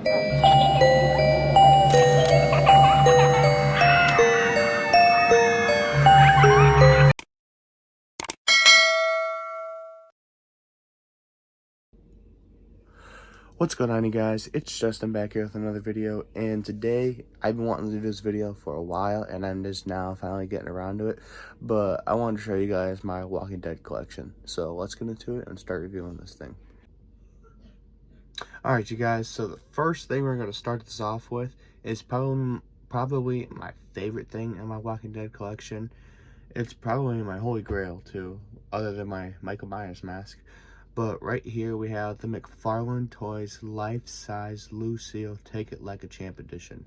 What's going on, you guys? It's Justin back here with another video, and today I've been wanting to do this video for a while, and I'm just now finally getting around to it. But I wanted to show you guys my Walking Dead collection, so let's get into it and start reviewing this thing. Alright, you guys, so the first thing we're going to start this off with is probably my favorite thing in my Walking Dead collection. It's probably my holy grail too, other than my Michael Myers mask. But right here we have the McFarlane Toys Life-Size Lucille Take It Like a Champ Edition.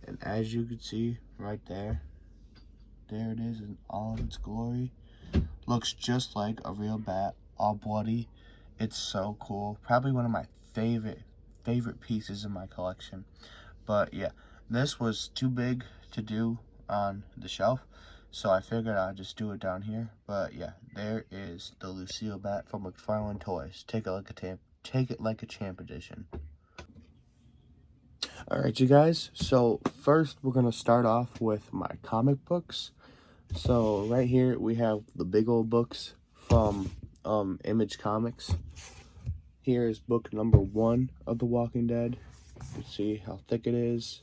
And as you can see right there, there it is in all of its glory. Looks just like a real bat, all bloody. It's so cool. Probably one of my favorite pieces in my collection. But yeah, this was too big to do on the shelf, so I figured I'd just do it down here. But yeah, there is the Lucille bat from McFarlane Toys. Take it like a champ edition. Alright, you guys, so first we're going to start off with my comic books. So right here we have the big old books from Image Comics. Here is book number 1 of The Walking Dead. You can see how thick it is.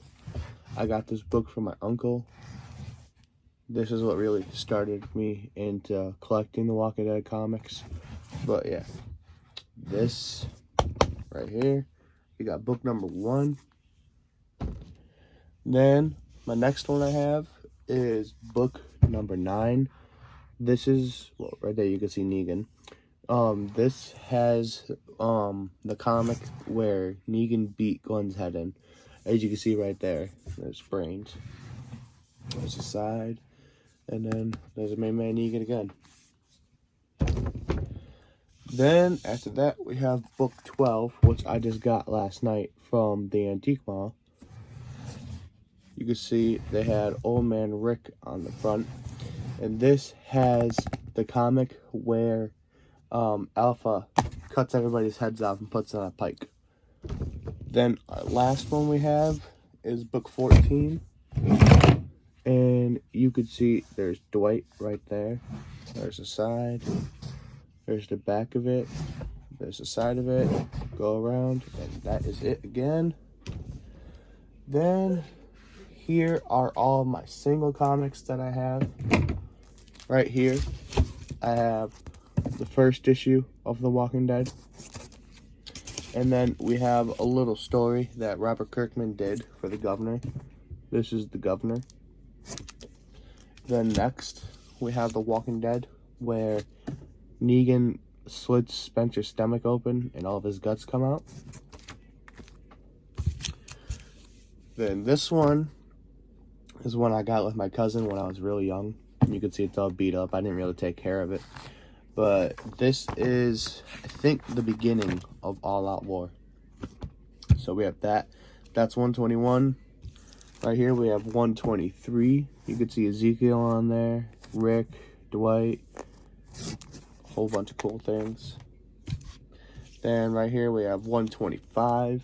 I got this book from my uncle. This is what really started me into collecting the Walking Dead comics. But yeah, this right here, you got book number 1. Then my next one I have is book number 9. This is, well, right there you can see Negan. This has the comic where Negan beat Glenn's head in. As you can see right there, there's brains. There's the side. And then there's a main man Negan again. Then after that we have book 12, which I just got last night from the Antique Mall. You can see they had Old Man Rick on the front. And this has the comic where Alpha cuts everybody's heads off and puts on a pike. Then our last one we have is book 14. And you could see there's Dwight right there. There's the side. There's the back of it. There's the side of it. Go around, and that is it again. Then here are all of my single comics that I have. Right here, I have the first issue of The Walking Dead. And then we have a little story that Robert Kirkman did for the Governor. This is the Governor. Then next, we have The Walking Dead, where Negan slits Spencer's stomach open and all of his guts come out. Then this one is one I got with my cousin when I was really young. You can see it's all beat up. I didn't really take care of it. But this is, I think, the beginning of All Out War. So we have that. That's 121. Right here we have 123. You can see Ezekiel on there, Rick, Dwight, a whole bunch of cool things. Then right here we have 125.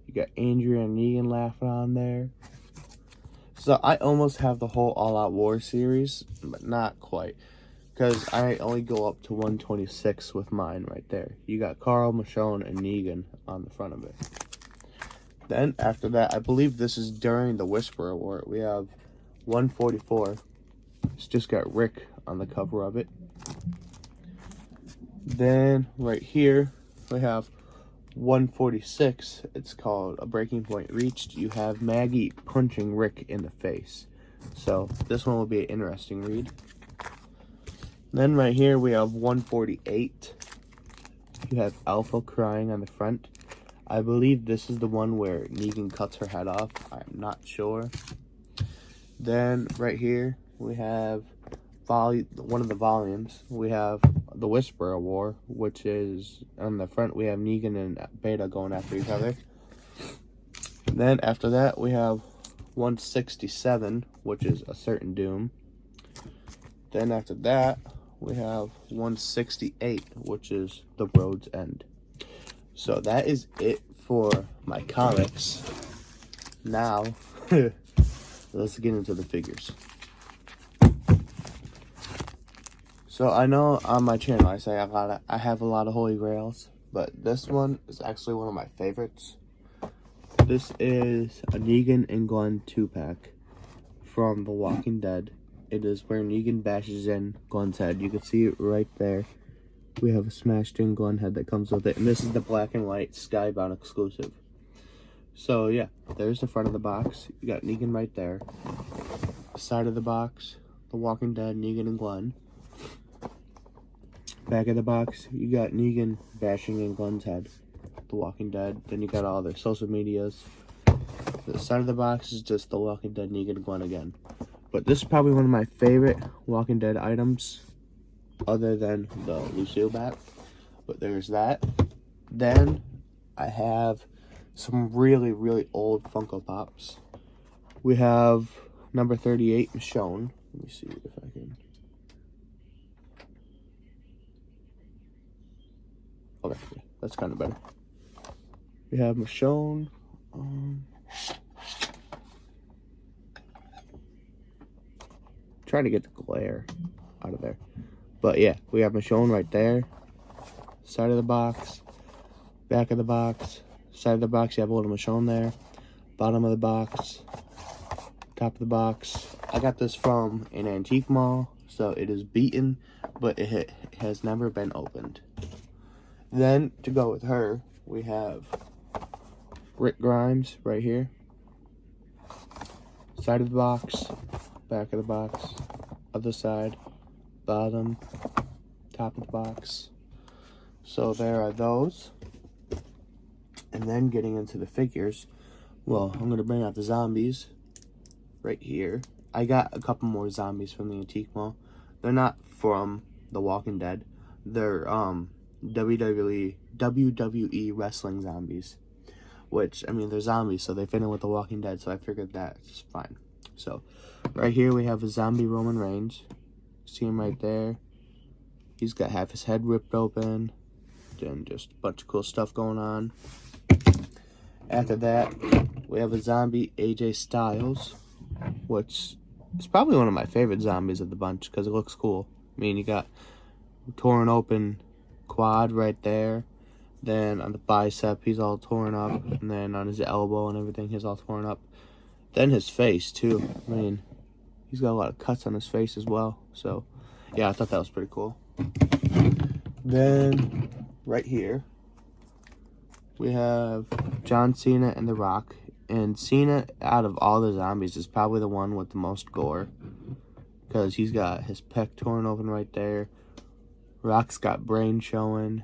You got Andrea and Negan laughing on there. So I almost have the whole All Out War series, but not quite, because I only go up to 126 with mine right there. You got Carl, Michonne, and Negan on the front of it. Then, after that, I believe this is during the Whisperer War, we have 144. It's just got Rick on the cover of it. Then, right here, we have 146. It's called A Breaking Point Reached. You have Maggie punching Rick in the face. So, this one will be an interesting read. Then, right here, we have 148. You have Alpha crying on the front. I believe this is the one where Negan cuts her head off. I'm not sure. Then right here we have one of the volumes. We have the Whisperer War, which is on the front. We have Negan and Beta going after each other. Then after that we have 167, which is A Certain Doom. Then after that we have 168, which is The Road's End. So that is it for my comics. Now, let's get into the figures. So I know on my channel I say I have a lot of Holy Grails, but this one is actually one of my favorites. This is a Negan and Glenn 2-pack from The Walking Dead. It is where Negan bashes in Glenn's head. You can see it right there. We have a smashed in Glenn head that comes with it, and this is the black and white Skybound exclusive. So yeah, there's the front of the box. You got Negan right there. Side of the box, The Walking Dead, Negan and Glenn. Back of the box, you got Negan bashing in Glenn's head, The Walking Dead. Then you got all their social medias. The side of the box is just The Walking Dead, Negan and Glenn again. But this is probably one of my favorite Walking Dead items, other than the Lucille bat. But there's that. Then I have some really, really old Funko Pops. We have number 38, Michonne. Let me see if I can. Okay, yeah, that's kind of better. We have Michonne. Trying to get the glare out of there. But yeah, we have Michonne right there. Side of the box. Back of the box. Side of the box, you have a little Michonne there. Bottom of the box. Top of the box. I got this from an antique mall, so it is beaten, but it has never been opened. Then, to go with her, we have Rick Grimes right here. Side of the box, back of the box, other side, bottom, top of the box. So there are those. And then getting into the figures, well, I'm going to bring out the zombies right here. I got a couple more zombies from the antique mall. They're not from The Walking Dead. They're WWE wrestling zombies, which, I mean, they're zombies, so they fit in with The Walking Dead, so I figured that's fine. So right here we have a zombie Roman Reigns. See him right there. He's got half his head ripped open, and just a bunch of cool stuff going on. After that, we have a zombie AJ Styles, which is probably one of my favorite zombies of the bunch because it looks cool. I mean, you got torn open quad right there. Then on the bicep, he's all torn up. And then on his elbow and everything, he's all torn up. Then his face, too. I mean, he's got a lot of cuts on his face as well. So, yeah, I thought that was pretty cool. Then, right here, we have John Cena and The Rock. And Cena, out of all the zombies, is probably the one with the most gore. Because he's got his pec torn open right there. Rock's got brain showing.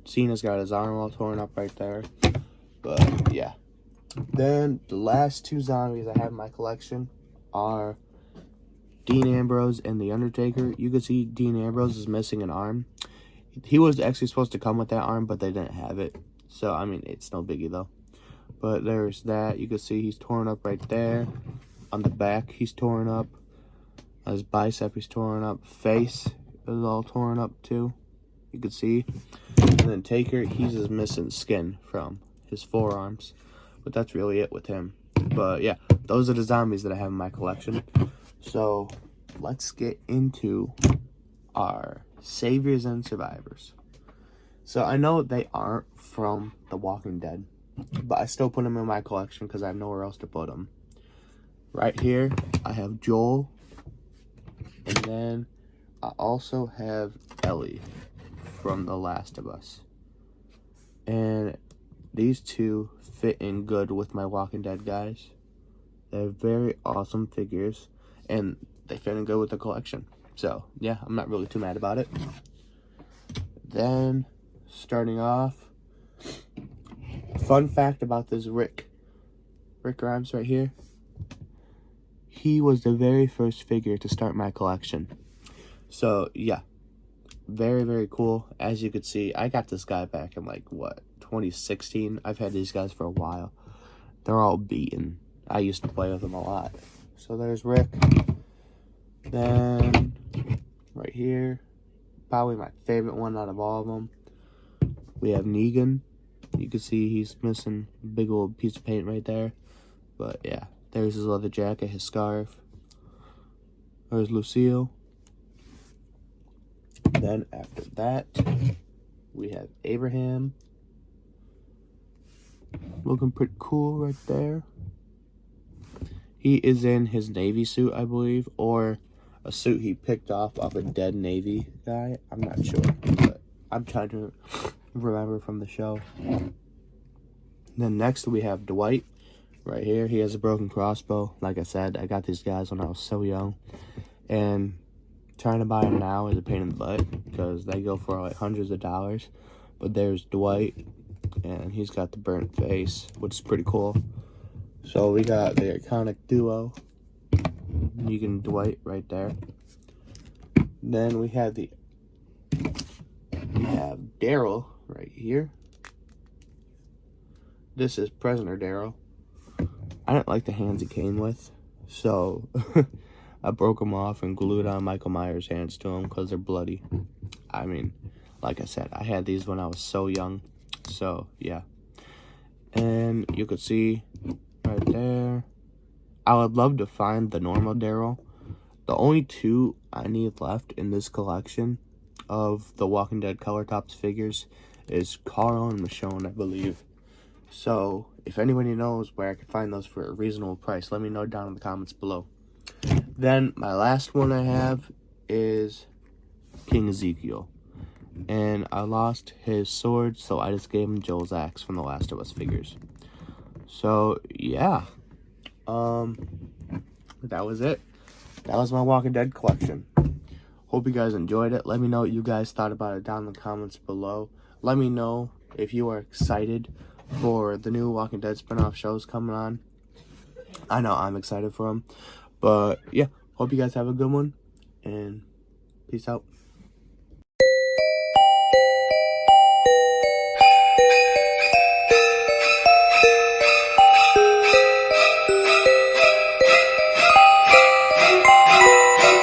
Cena's got his arm all torn up right there. But, yeah. Then, the last two zombies I have in my collection are Dean Ambrose and The Undertaker. You can see Dean Ambrose is missing an arm. He was actually supposed to come with that arm, but they didn't have it. So, I mean, it's no biggie, though. But there's that. You can see he's torn up right there. On the back, he's torn up. On his bicep, he's torn up. Face is all torn up, too. You can see. And then Taker, he's just missing skin from his forearms. But that's really it with him. But, yeah, those are the zombies that I have in my collection. So, let's get into our saviors and survivors. So, I know they aren't from The Walking Dead, but I still put them in my collection because I have nowhere else to put them. Right here, I have Joel. And then I also have Ellie from The Last of Us. And these two fit in good with my Walking Dead guys. They're very awesome figures. And they fit in good with the collection. So, yeah, I'm not really too mad about it. Then, starting off, fun fact about this Rick Grimes right here. He was the very first figure to start my collection. So, yeah. Very, very cool. As you could see, I got this guy back in, 2016. I've had these guys for a while. They're all beaten. I used to play with them a lot. So, there's Rick. Then, right here, probably my favorite one out of all of them, we have Negan. You can see he's missing a big old piece of paint right there. But yeah, there's his leather jacket, his scarf. There's Lucille. Then after that, we have Abraham. Looking pretty cool right there. He is in his Navy suit, I believe, or a suit he picked off a dead Navy guy. I'm not sure, but I'm trying to remember from the show. Then next we have Dwight right here. He has a broken crossbow. Like I said, I got these guys when I was so young, and trying to buy them now is a pain in the butt because they go for like hundreds of dollars. But there's Dwight, and he's got the burnt face, which is pretty cool. So we got the iconic duo, Negan and Dwight right there. Then we have Daryl right here. This is Prisoner Daryl. I didn't like the hands he came with, so I broke them off and glued on Michael Myers' hands to him because they're bloody. I mean, like I said, I had these when I was so young, so yeah. And you could see right there, I would love to find the normal Daryl. The only two I need left in this collection of the Walking Dead Color Tops figures is Carl and Michonne, I believe. So if anybody knows where I can find those for a reasonable price, let me know down in the comments below. Then my last one I have is King Ezekiel. And I lost his sword, so I just gave him Joel's axe from the Last of Us figures. So yeah, that was it. That was my Walking Dead collection. Hope you guys enjoyed it. Let me know what you guys thought about it down in the comments below. Let me know if you are excited for the new Walking Dead spin-off shows coming on. I know I'm excited for them. But yeah, hope you guys have a good one, and peace out.